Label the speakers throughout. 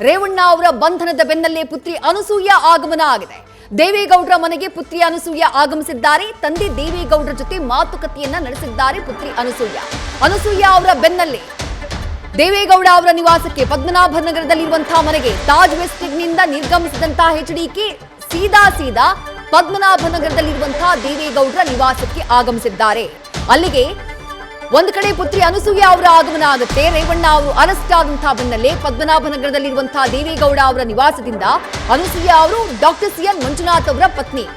Speaker 1: ರೇವಣ್ಣ ಅವರ ಬಂಧನದ ಬೆನ್ನಲ್ಲೇ ಪುತ್ರಿ ಅನಸೂಯ ಆಗಮನ ಆಗಿದೆ. ದೇವೇಗೌಡರ ಮನೆಗೆ ಪುತ್ರಿ ಅನಸೂಯ ಆಗಮಿಸಿದ್ದಾರೆ. ತಂದೆ ದೇವೇಗೌಡರ ಜೊತೆ ಮಾತುಕತೆಯನ್ನ ನಡೆಸಿದ್ದಾರೆ ಪುತ್ರಿ ಅನಸೂಯ ಅವರ ಬೆನ್ನಲ್ಲೇ ದೇವೇಗೌಡ ಅವರ ನಿವಾಸಕ್ಕೆ ಪದ್ಮನಾಭನಗರದಲ್ಲಿರುವಂತಹ ಮನೆಗೆ ತಾಜ್ ವೆಸ್ಟ್ನಿಂದ ನಿರ್ಗಮಿಸಿದಂತಹ ಎಚ್ಡಿಕೆ ಸೀದಾ ಪದ್ಮನಾಭನಗರದಲ್ಲಿರುವಂತಹ ದೇವೇಗೌಡರ ನಿವಾಸಕ್ಕೆ ಆಗಮಿಸಿದ್ದಾರೆ. ಅಲ್ಲಿಗೆ ಒಂದು ಕಡೆ ಪುತ್ರಿ ಅನಸೂಯ ಅವರ ಆಗಮನ ಆಗುತ್ತೆ. ರೇವಣ್ಣ ಅವರು ಅರೆಸ್ಟ್ ಆದಂತಹ ಬೆನ್ನಲ್ಲೇ ಪದ್ಮನಾಭನಗರದಲ್ಲಿರುವಂತಹ ದೇವೇಗೌಡ ಅವರ ನಿವಾಸದಿಂದ ಅನಸೂಯ ಅವರು ಡಾಕ್ಟರ್ ಸಿಎನ್ ಮಂಜುನಾಥ್ ಅವರ ಪತ್ನಿ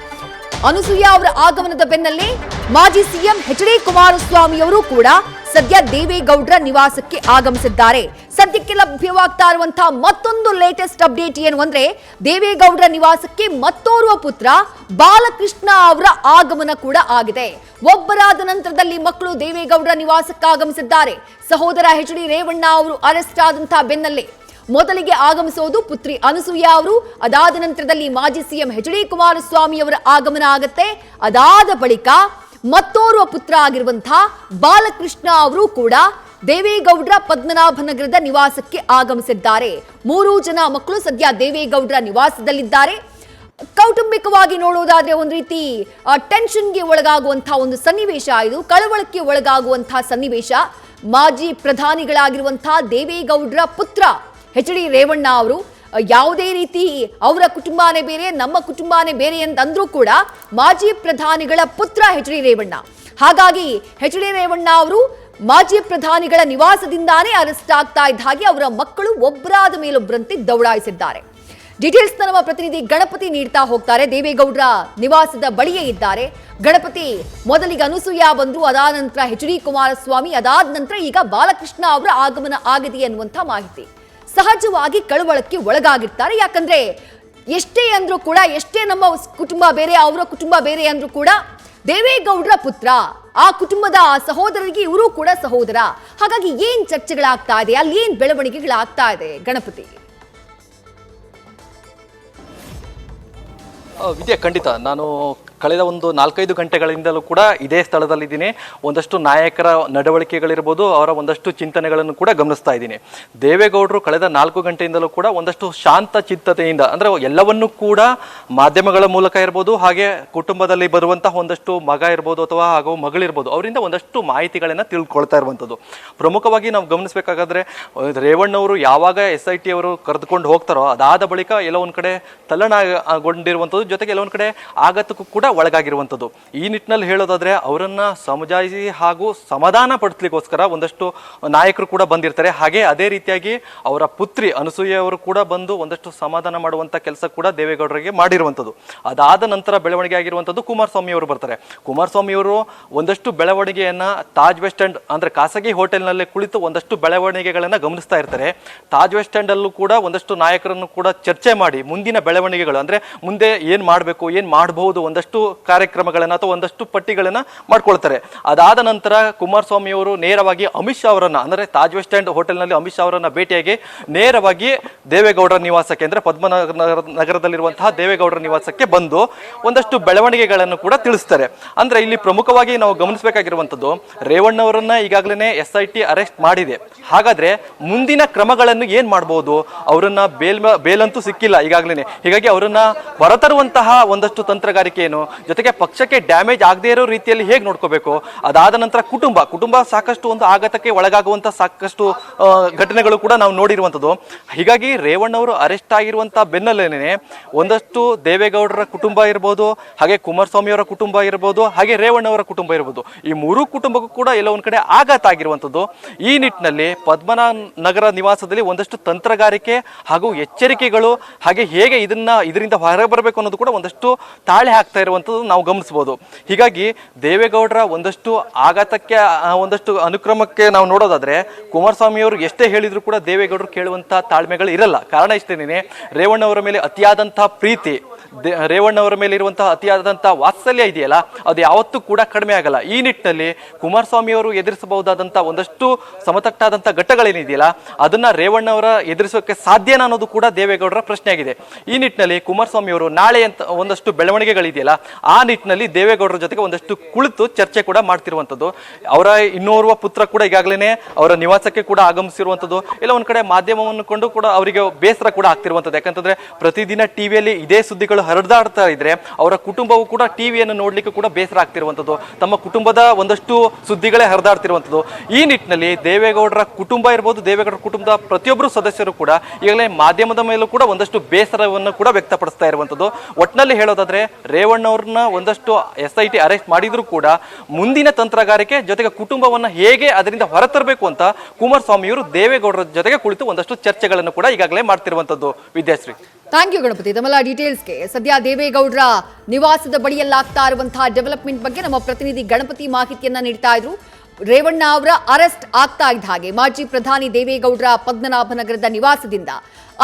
Speaker 1: ಅನಸೂಯ ಅವರ ಆಗಮನದ ಬೆನ್ನಲ್ಲೇ ಮಾಜಿ ಸಿಎಂ ಎಚ್.ಡಿ. ಕುಮಾರಸ್ವಾಮಿ ಅವರು ಕೂಡ ಸದ್ಯ ದೇವೇಗೌಡರ ನಿವಾಸಕ್ಕೆ ಆಗಮಿಸಿದ್ದಾರೆ. ಸದ್ಯಕ್ಕೆ ಲಭ್ಯವಾಗ್ತಾ ಇರುವಂತಹ ಮತ್ತೊಂದು ಲೇಟೆಸ್ಟ್ ಅಪ್ಡೇಟ್ ಏನು ಅಂದ್ರೆ ದೇವೇಗೌಡರ ನಿವಾಸಕ್ಕೆ ಮತ್ತೋರ್ವ ಪುತ್ರ ಬಾಲಕೃಷ್ಣ ಅವರ ಆಗಮನ ಕೂಡ ಆಗಿದೆ. ಒಬ್ಬರಾದ ನಂತರದಲ್ಲಿ ಮಕ್ಕಳು ದೇವೇಗೌಡರ ನಿವಾಸಕ್ಕೆ ಆಗಮಿಸಿದ್ದಾರೆ. ಸಹೋದರ ಎಚ್.ಡಿ. ರೇವಣ್ಣ ಅವರು ಅರೆಸ್ಟ್ ಆದಂತಹ ಬೆನ್ನಲ್ಲೇ ಮೊದಲಿಗೆ ಆಗಮಿಸೋದು ಪುತ್ರಿ ಅನಸೂಯ ಅವರು. ಅದಾದ ನಂತರದಲ್ಲಿ ಮಾಜಿ ಸಿಎಂ ಎಚ್.ಡಿ. ಕುಮಾರಸ್ವಾಮಿ ಅವರ ಆಗಮನ ಆಗುತ್ತೆ. ಅದಾದ ಬಳಿಕ ಮತ್ತೋರ್ವ ಪುತ್ರ ಆಗಿರುವಂತಹ ಬಾಲಕೃಷ್ಣ ಅವರು ಕೂಡ ದೇವೇಗೌಡರ ಪದ್ಮನಾಭನಗರದ ನಿವಾಸಕ್ಕೆ ಆಗಮಿಸಿದ್ದಾರೆ. 3 ಜನ ಮಕ್ಕಳು ಸದ್ಯ ದೇವೇಗೌಡರ ನಿವಾಸದಲ್ಲಿದ್ದಾರೆ. ಕೌಟುಂಬಿಕವಾಗಿ ನೋಡೋದಾದ್ರೆ ಒಂದು ರೀತಿ ಟೆನ್ಷನ್ಗೆ ಒಳಗಾಗುವಂತಹ ಒಂದು ಸನ್ನಿವೇಶ, ಇದು ಕಳವಳಕ್ಕೆ ಒಳಗಾಗುವಂತಹ ಸನ್ನಿವೇಶ. ಮಾಜಿ ಪ್ರಧಾನಿಗಳಾಗಿರುವಂತಹ ದೇವೇಗೌಡರ ಪುತ್ರ ಎಚ್.ಡಿ. ರೇವಣ್ಣ ಅವರು ಯಾವುದೇ ರೀತಿ ಅವರ ಕುಟುಂಬನೇ ಬೇರೆ ನಮ್ಮ ಕುಟುಂಬನೇ ಬೇರೆ ಅಂತಂದ್ರೂ ಕೂಡ ಮಾಜಿ ಪ್ರಧಾನಿಗಳ ಪುತ್ರ ಎಚ್.ಡಿ. ರೇವಣ್ಣ. ಹಾಗಾಗಿ ಎಚ್.ಡಿ. ರೇವಣ್ಣ ಅವರು ಮಾಜಿ ಪ್ರಧಾನಿಗಳ ನಿವಾಸದಿಂದಾನೇ ಅರೆಸ್ಟ್ ಆಗ್ತಾ ಇದ್ದ ಹಾಗೆ ಅವರ ಮಕ್ಕಳು ಒಬ್ಬರಾದ ಮೇಲೊಬ್ಬರಂತೆ ದೌಡಾಯಿಸಿದ್ದಾರೆ. ಡೀಟೇಲ್ಸ್ ನಮ್ಮ ಪ್ರತಿನಿಧಿ ಗಣಪತಿ ನೀಡ್ತಾ ಹೋಗ್ತಾರೆ. ದೇವೇಗೌಡರ ನಿವಾಸದ ಬಳಿಯೇ ಇದ್ದಾರೆ ಗಣಪತಿ. ಮೊದಲಿಗೆ ಅನಸೂಯ ಬಂದ್ರು, ಅದಾದ ನಂತರ ಎಚ್.ಡಿ. ಕುಮಾರಸ್ವಾಮಿ, ಅದಾದ ನಂತರ ಈಗ ಬಾಲಕೃಷ್ಣ ಅವರ ಆಗಮನ ಆಗಿದೆ ಅನ್ನುವಂಥ ಮಾಹಿತಿ. ಸಹಜವಾಗಿ ಕಳವಳಕ್ಕೆ ಒಳಗಾಗಿರ್ತಾರೆ. ಯಾಕಂದ್ರೆ ಎಷ್ಟೇ ಅಂದ್ರೂ ಕೂಡ, ಎಷ್ಟೇ ನಮ್ಮ ಕುಟುಂಬ ಬೇರೆ ಅವರ ಕುಟುಂಬ ಬೇರೆ ಅಂದ್ರೂ ಕೂಡ ದೇವೇಗೌಡರ ಪುತ್ರ, ಆ ಕುಟುಂಬದ ಸಹೋದರರಿಗೆ ಇವರು ಕೂಡ ಸಹೋದರ. ಹಾಗಾಗಿ ಏನ್ ಚರ್ಚೆಗಳಾಗ್ತಾ ಇದೆ, ಅಲ್ಲಿ ಏನ್ ಬೆಳವಣಿಗೆಗಳಾಗ್ತಾ ಇದೆ ಗಣಪತಿ?
Speaker 2: ವಿದ್ಯಾ, ಖಂಡಿತ ನಾನು ಕಳೆದ ಒಂದು 4-5 ಗಂಟೆಗಳಿಂದಲೂ ಕೂಡ ಇದೇ ಸ್ಥಳದಲ್ಲಿದ್ದೀನಿ. ಒಂದಷ್ಟು ನಾಯಕರ ನಡವಳಿಕೆಗಳಿರ್ಬೋದು, ಅವರ ಒಂದಷ್ಟು ಚಿಂತನೆಗಳನ್ನು ಕೂಡ ಗಮನಿಸ್ತಾ ಇದ್ದೀನಿ. ದೇವೇಗೌಡರು ಕಳೆದ 4 ಗಂಟೆಯಿಂದಲೂ ಕೂಡ ಒಂದಷ್ಟು ಶಾಂತ ಚಿತ್ತತೆಯಿಂದ, ಅಂದರೆ ಎಲ್ಲವನ್ನೂ ಕೂಡ ಮಾಧ್ಯಮಗಳ ಮೂಲಕ ಇರ್ಬೋದು, ಹಾಗೆ ಕುಟುಂಬದಲ್ಲಿ ಬರುವಂತಹ ಒಂದಷ್ಟು ಮಗ ಇರ್ಬೋದು ಅಥವಾ ಹಾಗೂ ಮಗಳಿರ್ಬೋದು, ಅವರಿಂದ ಒಂದಷ್ಟು ಮಾಹಿತಿಗಳನ್ನು ತಿಳ್ಕೊಳ್ತಾ ಇರುವಂಥದ್ದು. ಪ್ರಮುಖವಾಗಿ ನಾವು ಗಮನಿಸಬೇಕಾದ್ರೆ ರೇವಣ್ಣವರು ಯಾವಾಗ SIT ಅವರು ಕರೆದುಕೊಂಡು ಹೋಗ್ತಾರೋ ಅದಾದ ಬಳಿಕ ಎಲ್ಲೋ ಒಂದು ಕಡೆ ತಲ್ಲಣಗೊಂಡಿರುವಂಥದ್ದು, ಜೊತೆಗೆ ಎಲ್ಲೊಂದು ಕಡೆ ಆಘಾತಕ್ಕೂ ಕೂಡ ಒಳಗಾಗಿರುವಂಥದ್ದು. ಈ ನಿಟ್ಟಿನಲ್ಲಿ ಹೇಳೋದಾದ್ರೆ ಅವರನ್ನ ಸಮಜಾಯಿಸಿ ಹಾಗೂ ಸಮಾಧಾನ ಪಡಿಸ್ಲಿಕ್ಕೋಸ್ಕರ ಒಂದಷ್ಟು ನಾಯಕರು ಕೂಡ ಬಂದಿರ್ತಾರೆ. ಹಾಗೆ ಅದೇ ರೀತಿಯಾಗಿ ಅವರ ಪುತ್ರಿ ಅನಸೂಯ ಅವರು ಕೂಡ ಬಂದು ಒಂದಷ್ಟು ಸಮಾಧಾನ ಮಾಡುವಂತ ಕೆಲಸ ಕೂಡ ದೇವೇಗೌಡರಿಗೆ ಮಾಡಿರುವಂಥದ್ದು. ಅದಾದ ನಂತರ ಬೆಳವಣಿಗೆ ಆಗಿರುವಂಥದ್ದು ಕುಮಾರಸ್ವಾಮಿ ಅವರು ಬರ್ತಾರೆ. ಕುಮಾರಸ್ವಾಮಿ ಅವರು ಒಂದಷ್ಟು ಬೆಳವಣಿಗೆಯನ್ನ ತಾಜ್ ವೆಸ್ಟ್ ಎಂಡ್ ಅಂದ್ರೆ ಖಾಸಗಿ ಹೋಟೆಲ್ನಲ್ಲೇ ಕುಳಿತು ಒಂದಷ್ಟು ಬೆಳವಣಿಗೆಗಳನ್ನ ಗಮನಿಸ್ತಾ ಇರ್ತಾರೆ. ತಾಜ್ ವೆಸ್ಟ್ ಎಂಡ್ ಅಲ್ಲೂ ಕೂಡ ಒಂದಷ್ಟು ನಾಯಕರನ್ನು ಕೂಡ ಚರ್ಚೆ ಮಾಡಿ ಮುಂದಿನ ಬೆಳವಣಿಗೆಗಳು ಅಂದ್ರೆ ಮುಂದೆ ಏನ್ ಮಾಡಬೇಕು, ಏನ್ ಮಾಡಬಹುದು, ಒಂದಷ್ಟು ಕಾರ್ಯಕ್ರಮಗಳನ್ನ ಅಥವಾ ಒಂದಷ್ಟು ಪಟ್ಟಿಗಳನ್ನ ಮಾಡ್ಕೊಳ್ತಾರೆ. ಅದಾದ ನಂತರ ಕುಮಾರಸ್ವಾಮಿ ಅವರು ನೇರವಾಗಿ ಅಮಿತ್ ಶಾ ಅವರನ್ನ ಅಂದ್ರೆ ತಾಜ್ ವೆಸ್ಟ್ ಎಂಡ್ ಹೋಟೆಲ್ನಲ್ಲಿ ಅಮಿತ್ ಶಾ ಅವರನ್ನ ಭೇಟಿಯಾಗಿ ನೇರವಾಗಿ ದೇವೇಗೌಡರ ನಿವಾಸಕ್ಕೆ ಅಂದ್ರೆ ಪದ್ಮನಗರದಲ್ಲಿರುವಂತಹ ದೇವೇಗೌಡರ ನಿವಾಸಕ್ಕೆ ಬಂದು ಒಂದಷ್ಟು ಬೆಳವಣಿಗೆಗಳನ್ನು ಕೂಡ ತಿಳಿಸ್ತಾರೆ. ಅಂದ್ರೆ ಇಲ್ಲಿ ಪ್ರಮುಖವಾಗಿ ನಾವು ಗಮನಿಸಬೇಕಾಗಿರುವಂತದ್ದು, ರೇವಣ್ಣವರನ್ನ ಈಗಾಗಲೇ SIT ಅರೆಸ್ಟ್ ಮಾಡಿದೆ. ಹಾಗಾದ್ರೆ ಮುಂದಿನ ಕ್ರಮಗಳನ್ನು ಏನ್ ಮಾಡಬಹುದು? ಅವರನ್ನ ಬೇಲಂತೂ ಸಿಕ್ಕಿಲ್ಲ ಈಗಾಗಲೇ. ಹೀಗಾಗಿ ಅವರನ್ನ ಹೊರತರುವಂತಹ ಒಂದಷ್ಟು ತಂತ್ರಗಾರಿಕೆ ಏನು, ಜೊತೆಗೆ ಪಕ್ಷಕ್ಕೆ ಡ್ಯಾಮೇಜ್ ಆಗದೇ ಇರೋ ರೀತಿಯಲ್ಲಿ ಹೇಗೆ ನೋಡ್ಕೋಬೇಕು. ಅದಾದ ನಂತರ ಕುಟುಂಬ ಸಾಕಷ್ಟು ಒಂದು ಆಘಾತಕ್ಕೆ ಒಳಗಾಗುವಂತ ಸಾಕಷ್ಟು ಘಟನೆಗಳು ಕೂಡ ನಾವು ನೋಡಿರುವಂಥದ್ದು. ಹೀಗಾಗಿ ರೇವಣ್ಣವರು ಅರೆಸ್ಟ್ ಆಗಿರುವಂತಹ ಬೆನ್ನಲ್ಲೇನೆ ಒಂದಷ್ಟು ದೇವೇಗೌಡರ ಕುಟುಂಬ ಇರ್ಬೋದು, ಹಾಗೆ ಕುಮಾರಸ್ವಾಮಿ ಅವರ ಕುಟುಂಬ ಇರ್ಬೋದು, ಹಾಗೆ ರೇವಣ್ಣವರ ಕುಟುಂಬ ಇರ್ಬೋದು, ಈ 3 ಕುಟುಂಬಕ್ಕೂ ಕೂಡ ಎಲ್ಲ ಒಂದ್ ಕಡೆ ಆಘಾತ ಆಗಿರುವಂಥದ್ದು. ಈ ನಿಟ್ಟಿನಲ್ಲಿ ಪದ್ಮನಾಭನಗರ ನಿವಾಸದಲ್ಲಿ ಒಂದಷ್ಟು ತಂತ್ರಗಾರಿಕೆ ಹಾಗೂ ಎಚ್ಚರಿಕೆಗಳು, ಹಾಗೆ ಹೇಗೆ ಇದರಿಂದ ಹೊರಬರಬೇಕು ಅನ್ನೋದು ಕೂಡ ಒಂದಷ್ಟು ತಾಳೆ ಹಾಕ್ತಾ ಇರುವಂಥದ್ದು ನಾವು ಗಮನಿಸಬಹುದು. ಹೀಗಾಗಿ ದೇವೇಗೌಡರ ಒಂದಷ್ಟು ಆಘಾತಕ್ಕೆ ಒಂದಷ್ಟು ಅನುಕ್ರಮಕ್ಕೆ ನಾವು ನೋಡೋದಾದ್ರೆ ಕುಮಾರಸ್ವಾಮಿ ಅವರು ಎಷ್ಟೇ ಹೇಳಿದ್ರು ಕೂಡ ದೇವೇಗೌಡರು ಕೇಳುವಂತಹ ತಾಳ್ಮೆಗಳು ಇರಲ್ಲ. ಕಾರಣ ಇಷ್ಟೇನೆ, ರೇವಣ್ಣವರ ಮೇಲೆ ಅತಿಯಾದಂತಹ ಪ್ರೀತಿ, ರೇವಣ್ಣವರ ಮೇಲೆ ಇರುವಂತಹ ಅತಿಯಾದಂತಹ ವಾತ್ಸಲ್ಯ ಇದೆಯಲ್ಲ, ಅದು ಯಾವತ್ತೂ ಕೂಡ ಕಡಿಮೆ ಆಗಲ್ಲ. ಈ ನಿಟ್ಟಿನಲ್ಲಿ ಕುಮಾರಸ್ವಾಮಿ ಅವರು ಎದುರಿಸಬಹುದಾದಂತಹ ಒಂದಷ್ಟು ಸಮತಟ್ಟಾದಂತಹ ಘಟ್ಟಗಳೇನಿದೆಯಲ್ಲ ಅದನ್ನ ರೇವಣ್ಣವರ ಎದುರಿಸೋಕೆ ಸಾಧ್ಯನಾ ಅನ್ನೋದು ಕೂಡ ದೇವೇಗೌಡರ ಪ್ರಶ್ನೆ ಆಗಿದೆ. ಈ ನಿಟ್ಟಿನಲ್ಲಿ ಕುಮಾರಸ್ವಾಮಿ ಅವರು ನಾಳೆ ಅಂತ ಒಂದಷ್ಟು ಬೆಳವಣಿಗೆಗಳಿದೆಯಲ್ಲ ಆ ನಿಟ್ಟಿನಲ್ಲಿ ದೇವೇಗೌಡರ ಜೊತೆಗೆ ಒಂದಷ್ಟು ಕುಳಿತು ಚರ್ಚೆ ಕೂಡ ಮಾಡ್ತಿರುವಂಥದ್ದು. ಅವರ ಇನ್ನೋರ್ವ ಪುತ್ರ ಕೂಡ ಈಗಾಗಲೇ ಅವರ ನಿವಾಸಕ್ಕೆ ಕೂಡ ಆಗಮಿಸಿರುವಂಥದ್ದು. ಇಲ್ಲ ಒಂದ್ ಕಡೆ ಮಾಧ್ಯಮವನ್ನು ಕೊಂಡು ಕೂಡ ಅವರಿಗೆ ಬೇಸರ ಕೂಡ ಆಗ್ತಿರುವಂಥದ್ದು. ಯಾಕಂತಂದ್ರೆ ಪ್ರತಿದಿನ ಟಿವಿಯಲ್ಲಿ ಇದೇ ಸುದ್ದಿಗಳು ಹರಿದಾಡ್ತಾ ಇದ್ರೆ ಅವರ ಕುಟುಂಬವು ಕೂಡ ಟಿವಿಯನ್ನು ನೋಡ್ಲಿಕ್ಕೆ ಕೂಡ ಬೇಸರ ಆಗ್ತಿರುವಂಥದ್ದು. ತಮ್ಮ ಕುಟುಂಬದ ಒಂದಷ್ಟು ಸುದ್ದಿಗಳೇ ಹರಿದಾಡ್ತಿರುವಂಥದ್ದು. ಈ ನಿಟ್ಟಿನಲ್ಲಿ ದೇವೇಗೌಡರ ಕುಟುಂಬ ಇರ್ಬೋದು, ದೇವೇಗೌಡರ ಕುಟುಂಬದ ಪ್ರತಿಯೊಬ್ಬರು ಸದಸ್ಯರು ಕೂಡ ಈಗಲೇ ಮಾಧ್ಯಮದ ಮೇಲೂ ಕೂಡ ಒಂದಷ್ಟು ಬೇಸರವನ್ನು ಕೂಡ ವ್ಯಕ್ತಪಡಿಸ್ತಾ ಇರುವಂಥದ್ದು. ಒಟ್ಟಿನಲ್ಲಿ ಹೇಳೋದಾದ್ರೆ ರೇವಣ್ಣವ್ರನ್ನ ಒಂದಷ್ಟು SIT ಅರೆಸ್ಟ್ ಮಾಡಿದ್ರು ಕೂಡ ಮುಂದಿನ ತಂತ್ರಗಾರಿಕೆ ಜೊತೆಗೆ ಕುಟುಂಬವನ್ನ ಹೇಗೆ ಅದರಿಂದ ಹೊರತರಬೇಕು ಅಂತ ಕುಮಾರಸ್ವಾಮಿಯವರು ದೇವೇಗೌಡರ ಜೊತೆಗೆ ಕುಳಿತು ಒಂದಷ್ಟು ಚರ್ಚೆಗಳನ್ನು ಕೂಡ ಈಗಾಗಲೇ ಮಾಡ್ತಿರುವಂಥದ್ದು. Vidyashri,
Speaker 1: thank you Ganapati. ತಮ್ಮೆಲ್ಲ ಡೀಟೇಲ್ಸ್ಗೆ. ಸದ್ಯ ದೇವೇಗೌಡರ ನಿವಾಸದ ಬಳಿಯಲ್ಲಾಗ್ತಾ ಇರುವಂತಹ ಡೆವಲಪ್ಮೆಂಟ್ ಬಗ್ಗೆ ನಮ್ಮ ಪ್ರತಿನಿಧಿ ಗಣಪತಿ ಮಾಹಿತಿಯನ್ನ ನೀಡ್ತಾ ಇದ್ರು. ರೇವಣ್ಣ ಅವರ ಅರೆಸ್ಟ್ ಆಗ್ತಾ ಇದ್ದ ಹಾಗೆ ಮಾಜಿ ಪ್ರಧಾನಿ ದೇವೇಗೌಡರ ಪದ್ಮನಾಭನಗರದ ನಿವಾಸದಿಂದ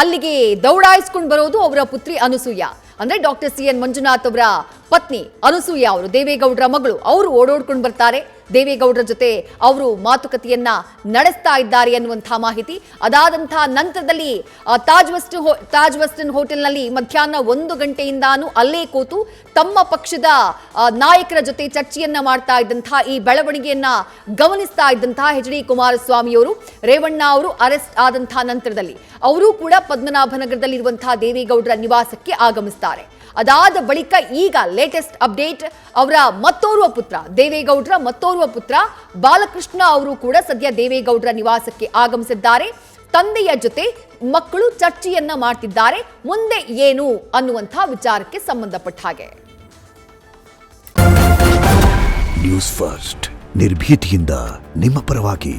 Speaker 1: ಅಲ್ಲಿಗೆ ದೌಡಾಯಿಸ್ಕೊಂಡು ಬರೋದು ಅವರ ಪುತ್ರಿ ಅನಸೂಯ. ಅಂದ್ರೆ ಡಾಕ್ಟರ್ CN ಮಂಜುನಾಥ್ ಅವರ ಪತ್ನಿ ಅನಸೂಯ ಅವರು, ದೇವೇಗೌಡರ ಮಗಳು, ಅವರು ಓಡೋಡ್ಕೊಂಡು ಬರ್ತಾರೆ. ದೇವೇಗೌಡರ ಜೊತೆ ಅವರು ಮಾತುಕತೆಯನ್ನ ನಡೆಸ್ತಾ ಇದ್ದಾರೆ ಅನ್ನುವಂತಹ ಮಾಹಿತಿ. ಅದಾದಂತಹ ನಂತರದಲ್ಲಿ ತಾಜ್ ವೆಸ್ಟರ್ನ್ ಹೋಟೆಲ್ನಲ್ಲಿ ಮಧ್ಯಾಹ್ನ 1 ಗಂಟೆಯಿಂದಾನು ಅಲ್ಲೇ ಕೂತು ತಮ್ಮ ಪಕ್ಷದ ನಾಯಕರ ಜೊತೆ ಚರ್ಚೆಯನ್ನ ಮಾಡ್ತಾ ಇದ್ದಂತಹ ಈ ಬೆಳವಣಿಗೆಯನ್ನ ಗಮನಿಸ್ತಾ ಇದ್ದಂತಹ HD ಕುಮಾರಸ್ವಾಮಿಯವರು ರೇವಣ್ಣ ಅವರು ಅರೆಸ್ಟ್ ಆದಂತಹ ನಂತರದಲ್ಲಿ ಅವರು ಕೂಡ ಪದ್ಮನಾಭನಗರದಲ್ಲಿರುವಂತಹ ದೇವೇಗೌಡರ ನಿವಾಸಕ್ಕೆ ಆಗಮಿಸ್ತಾರೆ. ಅದಾದ ಬಳಿಕ ಈಗ ಲೇಟೆಸ್ಟ್ ಅಪ್ಡೇಟ್, ಅವರ ಮತ್ತೋರ್ವ ಪುತ್ರ ದೇವೇಗೌಡರ ಮತ್ತೋರ್ವ ಪುತ್ರ ಬಾಲಕೃಷ್ಣ ಅವರು ಕೂಡ ಸದ್ಯ ದೇವೇಗೌಡರ ನಿವಾಸಕ್ಕೆ ಆಗಮಿಸಿದ್ದಾರೆ. ತಂದೆಯ ಜೊತೆ ಮಕ್ಕಳು ಚರ್ಚೆಯನ್ನ ಮಾಡ್ತಿದ್ದಾರೆ. ಮುಂದೆ ಏನು ಅನ್ನುವಂಥ ವಿಚಾರಕ್ಕೆ ಸಂಬಂಧಪಟ್ಟ ಹಾಗೆ.
Speaker 3: ನ್ಯೂಸ್ ಫಸ್ಟ್, ನಿರ್ಭೀತಿಯಿಂದ ನಿಮ್ಮ ಪರವಾಗಿ.